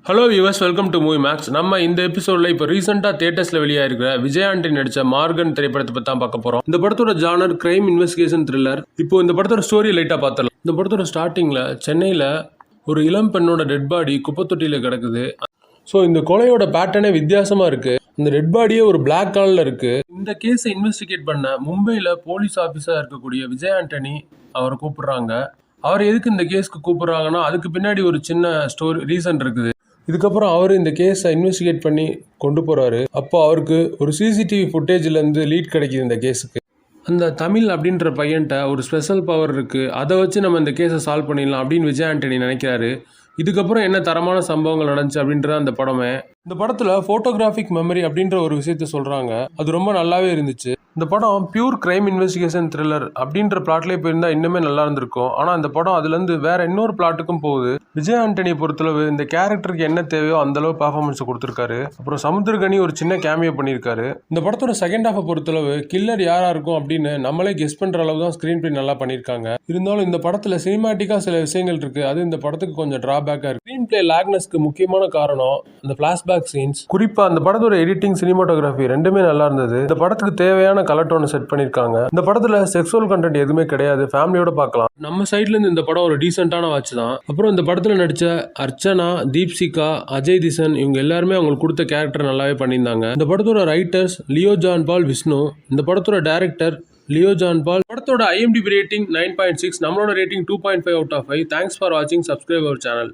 Hello யூஎஸ் welcome to Movie Max. நம்ம இந்த எபிசோடில் இப்போ ரீசெண்டாக தேட்டர்ஸில் வெளியாகிருக்கிற விஜய் ஆண்டனி நடித்த மார்கன் திரைப்படத்தை பற்றி தான் பார்க்க போகிறோம். இந்த படத்தோட ஜானர் கிரைம் இன்வெஸ்டிகேஷன் த்ரில்லர். இப்போ இந்த படத்தோட ஸ்டோரி லைட்டாக பார்த்துடலாம். இந்த படத்தோட ஸ்டார்டிங்கில் சென்னையில் ஒரு இளம் பெண்ணோட டெட் பாடி குப்பத்தொட்டியில் கிடக்குது. ஸோ இந்த கொலையோட பேட்டர்னே வித்தியாசமாக இருக்குது. இந்த டெட் பாடியே ஒரு பிளாக் கலரில் இருக்குது. இந்த கேஸை இன்வெஸ்டிகேட் பண்ண மும்பையில் போலீஸ் ஆஃபீஸராக இருக்கக்கூடிய விஜய் ஆண்டனி அவரை கூப்பிடுறாங்க. அவர் எதுக்கு இந்த கேஸ்க்கு கூப்பிடுறாங்கன்னா அதுக்கு பின்னாடி ஒரு சின்ன ஸ்டோரி ரீசன் இருக்குது. இதுக்கப்புறம் அவர் இந்த கேஸை இன்வெஸ்டிகேட் பண்ணி கொண்டு போகிறாரு. அப்போ அவருக்கு ஒரு சிசிடிவி ஃபுட்டேஜ்லேருந்து லீட் கிடைக்கிது இந்த கேஸுக்கு. அந்த தமிழ் அப்படின்ற பையன்ட்ட ஒரு ஸ்பெஷல் பவர் இருக்குது, அதை வச்சு நம்ம இந்த கேஸை சால்வ் பண்ணிடலாம் அப்படின்னு விஜய் ஆண்டனி நினைக்கிறாரு. இதுக்கப்புறம் என்ன தரமான சம்பவங்கள் நடந்துச்சு அப்படின்றது அந்த படமே. இந்த படத்தில் ஃபோட்டோகிராஃபிக் மெமரி அப்படின்ற ஒரு விஷயத்த சொல்கிறாங்க. அது ரொம்ப நல்லாவே இருந்துச்சு. இந்த படம் பியூர் கிரைம் இன்வெஸ்டிகேஷன் த்ரில்லர் அப்படின்ற பிளாட்லேயே போயிருந்தா இன்னுமே நல்லா இருந்திருக்கும். ஆனால் இந்த படம் அதுலேருந்து வேற இன்னொரு பிளாட்டுக்கும் போகுது. விஜய் ஆண்டனியை பொறுத்தளவு இந்த கேரக்டருக்கு என்ன தேவையோ அந்தளவு பர்ஃபார்மன்ஸ் கொடுத்துருக்காரு. அப்புறம் சமுத்திரகனி ஒரு சின்ன கேமியோ பண்ணியிருக்காரு. இந்த படத்தோட செகண்ட் ஹாஃபை பொறுத்தளவு கில்லர் யாரா இருக்கும் அப்படின்னு நம்மளே கெஸ் பண்ணுற அளவு தான் ஸ்க்ரீன் பிளே நல்லா பண்ணியிருக்காங்க. இருந்தாலும் இந்த படத்தில் சினிமாட்டிக்காக சில விஷயங்கள் இருக்குது. அது இந்த படத்துக்கு கொஞ்சம் டிராபேக்காக இருக்குது. ஸ்க்ரீன் பிளே லாக்னஸ்க்கு முக்கியமான காரணம் அந்த ஃபிளாஷ்பேக் சீன்ஸ். குறிப்பாக அந்த படத்தோட எடிட்டிங், சினிமாட்டோகிராஃபி ரெண்டுமே நல்லா இருந்தது. இந்த படத்துக்கு தேவையான கலர் டோனை செட் பண்ணியிருக்காங்க. இந்த படத்தில் செக்ஸுவல் கண்டென்ட் எதுவுமே கிடையாது, ஃபேமிலியோட பார்க்கலாம். நம்ம சைட்ல இருந்து இந்த படம் ஒரு டீசென்டான வாட்ச் தான். அப்புறம் இந்த படத்தில் நடித்த அர்ச்சனா, தீப்சிகா, அஜய் திசன் இவங்க எல்லாருமே அவங்களுக்கு கொடுத்த கேரக்டர் நல்லாவே பண்ணியிருந்தாங்க. இந்த படத்தோட ரைட்டர்ஸ் லியோ ஜான் பால், விஷ்ணு. இந்த படத்தோட டைரக்டர் லியோ ஜான் பால். படத்தோட IMDb ரேட்டிங் 9.6, நம்மளோட rating 2.5 out of 5. Thanks for வாட்சிங். Subscribe our channel.